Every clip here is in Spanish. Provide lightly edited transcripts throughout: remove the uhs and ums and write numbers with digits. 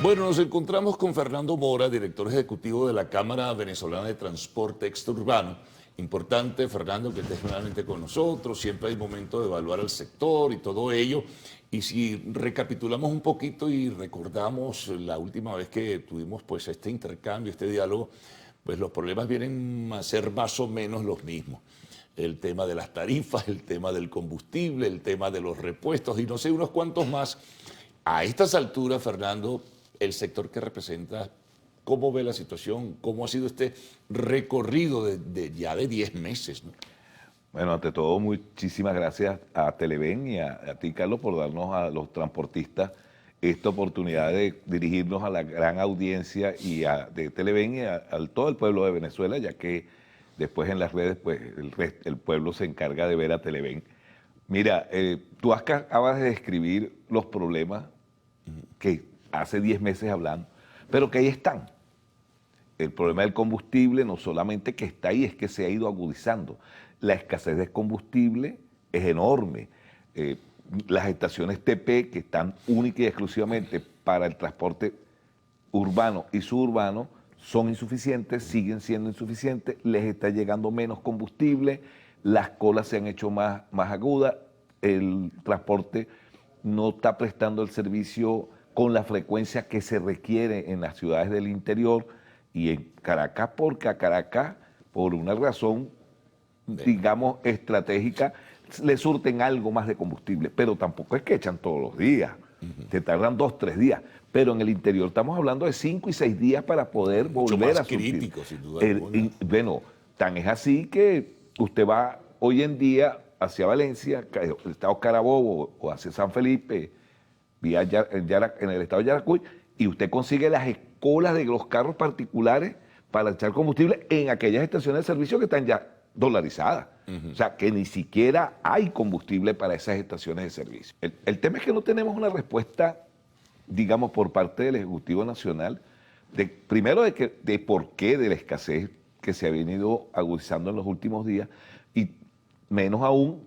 Bueno, nos encontramos con Fernando Mora, director ejecutivo de la Cámara Venezolana de Transporte Extraurbano. Importante, Fernando, que estés nuevamente con nosotros. Siempre hay momento de evaluar al sector y todo ello. Y si recapitulamos un poquito y recordamos la última vez que tuvimos pues este intercambio, este diálogo, pues los problemas vienen a ser más o menos los mismos. El tema de las tarifas, el tema del combustible, el tema de los repuestos y no sé, unos cuantos más. A estas alturas, Fernando, el sector que representa, ¿cómo ve la situación? ¿Cómo ha sido este recorrido ya de 10 meses? ¿No? Bueno, ante todo, muchísimas gracias a Televen y a ti, Carlos, por darnos a los transportistas esta oportunidad de dirigirnos a la gran audiencia de Televen y a todo el pueblo de Venezuela, ya que después en las redes, pues el pueblo se encarga de ver a Televen. Mira, tú acabas de describir los problemas que hace 10 meses hablando, pero que ahí están. El problema del combustible no solamente que está ahí, es que se ha ido agudizando. La escasez de combustible es enorme. Las estaciones TP, que están únicas y exclusivamente para el transporte urbano y suburbano, son insuficientes, siguen siendo insuficientes, les está llegando menos combustible, las colas se han hecho más agudas, el transporte no está prestando el servicio con la frecuencia que se requiere en las ciudades del interior y en Caracas, porque a Caracas, por una razón, digamos, estratégica, le surten algo más de combustible, pero tampoco es que echan todos los días, te tardan 2, 3 días, pero en el interior estamos hablando de 5 y 6 días para poder volver a surtir. Crítico, sin duda alguna. Bueno, tan es así que usted va hoy en día hacia Valencia, el estado Carabobo o hacia San Felipe, vía en el estado de Yaracuy, y usted consigue las colas de los carros particulares para echar combustible en aquellas estaciones de servicio que están ya dolarizadas. O sea, que ni siquiera hay combustible para esas estaciones de servicio. El tema es que no tenemos una respuesta, digamos, por parte del Ejecutivo Nacional, primero de por qué de la escasez que se ha venido agudizando en los últimos días, y menos aún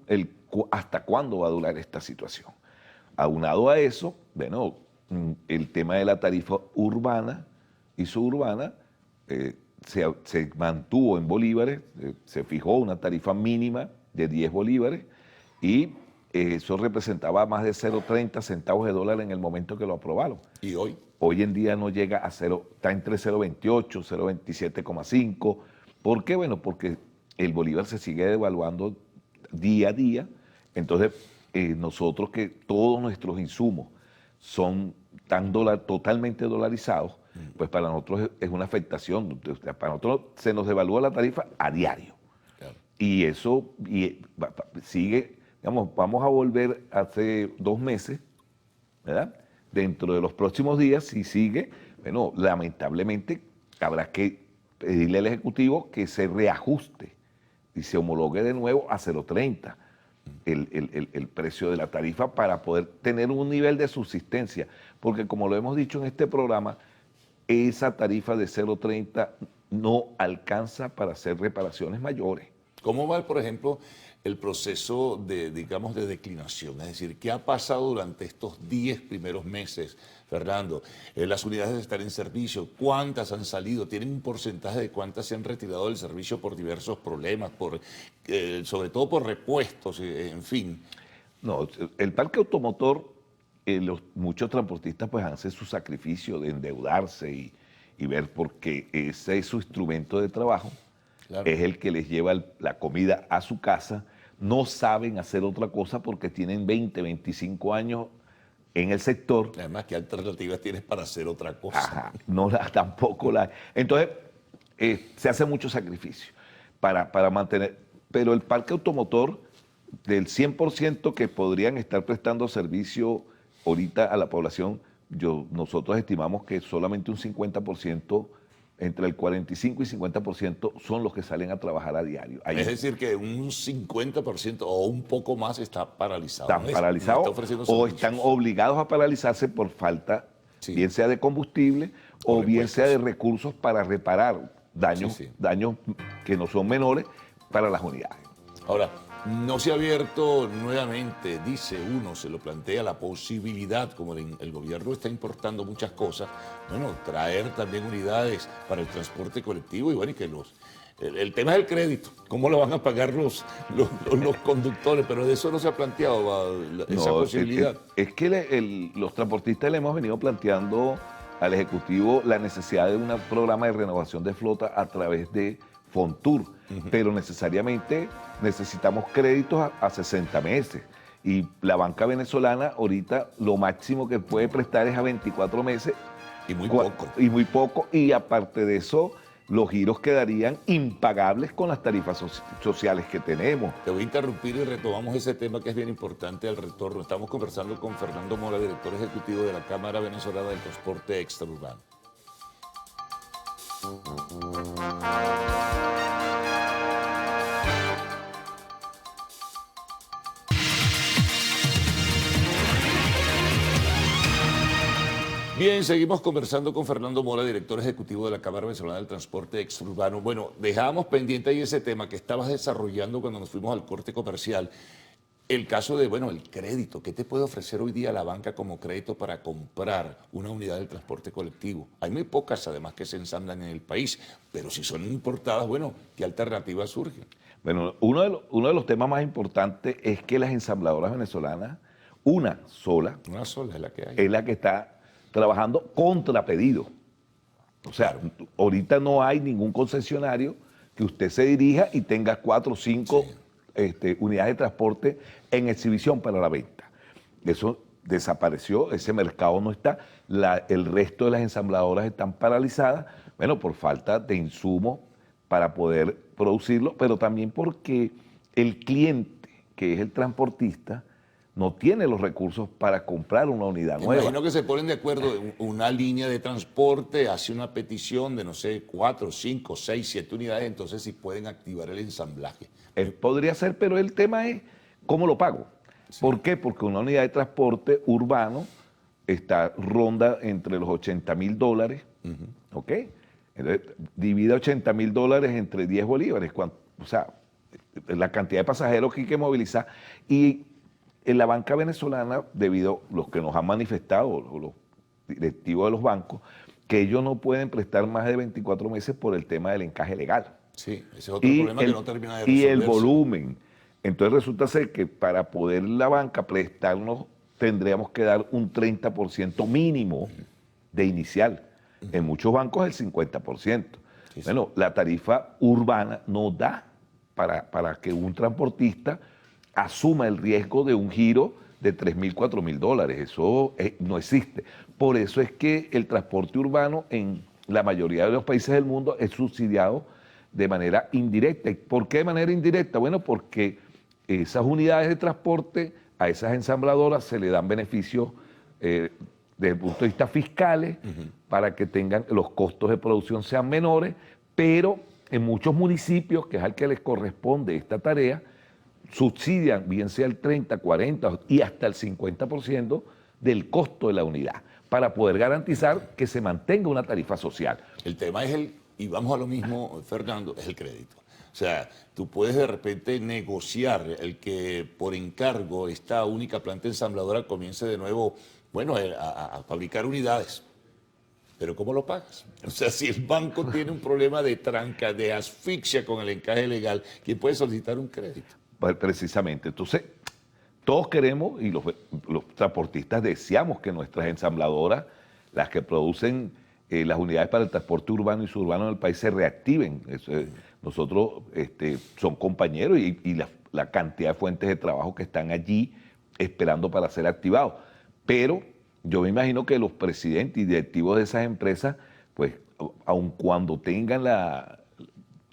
hasta cuándo va a durar esta situación. Aunado a eso, bueno, el tema de la tarifa urbana y suburbana se mantuvo en bolívares, se fijó una tarifa mínima de 10 bolívares y eso representaba más de 0,30 centavos de dólar en el momento que lo aprobaron. ¿Y hoy? Hoy en día no llega a 0, está entre 0,28, 0,27,5. ¿Por qué? Bueno, porque el bolívar se sigue devaluando día a día. Entonces, nosotros que todos nuestros insumos son totalmente dolarizados, pues para nosotros es una afectación. Para nosotros se nos devalúa la tarifa a diario. Claro. Y eso sigue, digamos, vamos a volver hace 2 meses, ¿verdad? Dentro de los próximos días, si sigue, bueno, lamentablemente habrá que pedirle al Ejecutivo que se reajuste y se homologue de nuevo a 0,30 el precio de la tarifa para poder tener un nivel de subsistencia, porque como lo hemos dicho en este programa, esa tarifa de 0,30 no alcanza para hacer reparaciones mayores. ¿Cómo va, por ejemplo, el proceso digamos, de declinación? Es decir, ¿qué ha pasado durante estos 10 primeros meses, Fernando? Las unidades están en servicio, ¿cuántas han salido? ¿Tienen un porcentaje de cuántas se han retirado del servicio por diversos problemas, sobre todo por repuestos, en fin? No, el parque automotor, muchos transportistas pues hacen su sacrificio de endeudarse y ver, porque ese es su instrumento de trabajo. Claro. Es el que les lleva la comida a su casa. No saben hacer otra cosa porque tienen 20, 25 años en el sector. Además, ¿qué alternativas tienes para hacer otra cosa? Ajá, no, tampoco la hay. Entonces, se hace mucho sacrificio para mantener. Pero el parque automotor, del 100% que podrían estar prestando servicio ahorita a la población, nosotros estimamos que solamente un 50%, entre el 45 y 50% son los que salen a trabajar a diario. Ahí es decir, que un 50% o un poco más está paralizado. Están paralizados o están obligados a paralizarse por falta, sí, bien sea de combustible o bien sea de recursos para reparar daños que no son menores para las unidades. Ahora, No se ha abierto nuevamente, dice uno, se lo plantea la posibilidad, como el gobierno está importando muchas cosas, bueno, traer también unidades para el transporte colectivo y bueno, y que el tema es el crédito, cómo lo van a pagar los conductores, pero de eso no se ha planteado esa No, posibilidad. es que los transportistas le hemos venido planteando al Ejecutivo la necesidad de un programa de renovación de flota a través de Fontur, pero necesariamente necesitamos créditos a 60 meses. Y la banca venezolana ahorita lo máximo que puede prestar es a 24 meses. Y muy poco. Y muy poco. Y aparte de eso, los giros quedarían impagables con las tarifas sociales que tenemos. Te voy a interrumpir y retomamos ese tema que es bien importante al retorno. Estamos conversando con Fernando Mora, director ejecutivo de la Cámara Venezolana del Transporte Extraurbano. Bien, seguimos conversando con Fernando Mora, director ejecutivo de la Cámara Venezolana del Transporte Exurbano. Bueno, dejábamos pendiente ahí ese tema que estabas desarrollando cuando nos fuimos al corte comercial. El caso de, bueno, el crédito. ¿Qué te puede ofrecer hoy día la banca como crédito para comprar una unidad del transporte colectivo? Hay muy pocas, además, que se ensamblan en el país, pero si son importadas, bueno, ¿qué alternativas surgen? Bueno, uno de los temas más importantes es que las ensambladoras venezolanas, una sola Es la que hay. es la que está trabajando contra pedido. O sea, ahorita no hay ningún concesionario que usted se dirija y tenga 4 o 5 unidades de transporte en exhibición para la venta. Eso desapareció, ese mercado no está. El resto de las ensambladoras están paralizadas, bueno, por falta de insumos para poder producirlo, pero también porque el cliente, que es el transportista, no tiene los recursos para comprar una unidad nueva. Imagino que se ponen de acuerdo, una línea de transporte hace una petición de, no sé, 4, 5, 6, 7 unidades, entonces sí pueden activar el ensamblaje. Podría ser, pero el tema es cómo lo pago. Sí. ¿Por qué? Porque una unidad de transporte urbano ronda entre los $80,000, ¿ok? Entonces, divide $80,000 entre 10 bolívares, o sea, la cantidad de pasajeros que hay que movilizar. Y en la banca venezolana, debido a los que nos han manifestado, los directivos de los bancos, que ellos no pueden prestar más de 24 meses por el tema del encaje legal. Sí, ese es otro problema que no termina de resolverse. Y el volumen. Entonces resulta ser que para poder la banca prestarnos, tendríamos que dar un 30% mínimo de inicial. En muchos bancos el 50%. Sí. Bueno, la tarifa urbana no da para que un transportista asuma el riesgo de un giro de $3,000, $4,000. Eso no existe. Por eso es que el transporte urbano en la mayoría de los países del mundo es subsidiado de manera indirecta. ¿Por qué de manera indirecta? Bueno, porque esas unidades de transporte, a esas ensambladoras se le dan beneficios desde el punto de vista fiscales para que tengan los costos de producción sean menores, pero en muchos municipios, que es al que les corresponde esta tarea, subsidian bien sea el 30, 40 y hasta el 50% del costo de la unidad para poder garantizar que se mantenga una tarifa social. El tema es y vamos a lo mismo, Fernando, es el crédito. O sea, tú puedes de repente negociar el que por encargo esta única planta ensambladora comience de nuevo, bueno, a fabricar unidades. Pero ¿cómo lo pagas? O sea, si el banco tiene un problema de tranca, de asfixia con el encaje legal, ¿quién puede solicitar un crédito? Precisamente. Entonces, todos queremos, y los transportistas deseamos que nuestras ensambladoras, las que producen las unidades para el transporte urbano y suburbano en el país, se reactiven. Nosotros son compañeros y la cantidad de fuentes de trabajo que están allí esperando para ser activados. Pero yo me imagino que los presidentes y directivos de esas empresas, pues, aun cuando tengan la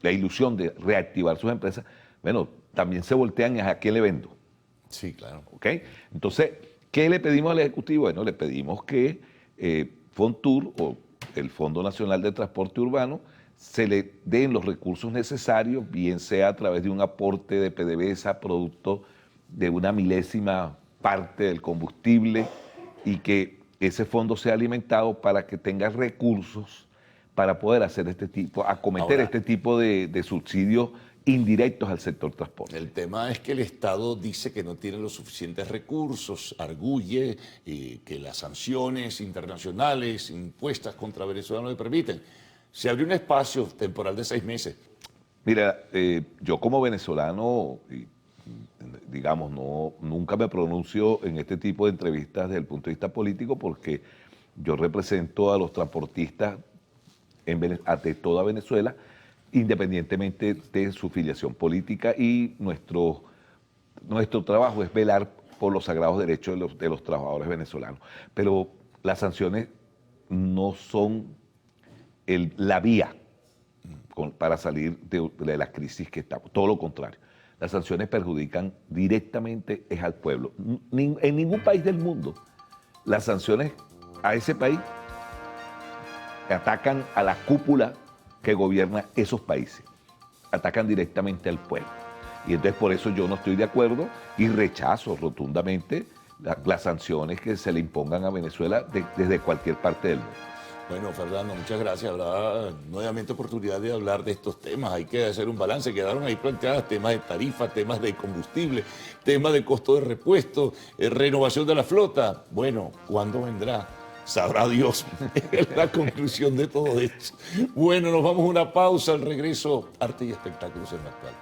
ilusión de reactivar sus empresas, bueno, también se voltean a quién le vendo. Sí, claro. ¿Ok? Entonces, ¿qué le pedimos al Ejecutivo? Bueno, le pedimos que Fontur, o el Fondo Nacional de Transporte Urbano, se le den los recursos necesarios, bien sea a través de un aporte de PDVSA, producto de una milésima parte del combustible, y que ese fondo sea alimentado para que tenga recursos para poder hacer acometer este tipo de subsidios indirectos al sector transporte. El tema es que el Estado dice que no tiene los suficientes recursos, arguye que las sanciones internacionales impuestas contra Venezuela no le permiten. Se abrió un espacio temporal de 6 meses. Mira, yo como venezolano, digamos, nunca me pronuncio en este tipo de entrevistas desde el punto de vista político porque yo represento a los transportistas de toda Venezuela, independientemente de su filiación política, y nuestro trabajo es velar por los sagrados derechos de los trabajadores venezolanos. Pero las sanciones no son la vía para salir de la crisis que estamos. Todo lo contrario. Las sanciones perjudican directamente al pueblo. En ningún país del mundo las sanciones a ese país atacan a la cúpula que gobierna esos países. Atacan directamente al pueblo. Y entonces por eso yo no estoy de acuerdo y rechazo rotundamente las sanciones que se le impongan a Venezuela desde cualquier parte del mundo. Bueno, Fernando, muchas gracias. Habrá nuevamente oportunidad de hablar de estos temas. Hay que hacer un balance. Quedaron ahí planteadas temas de tarifa, temas de combustible, temas de costo de repuesto, renovación de la flota. Bueno, ¿cuándo vendrá? Sabrá Dios la conclusión de todo esto. Bueno, nos vamos a una pausa. Al regreso, arte y espectáculos en la actual.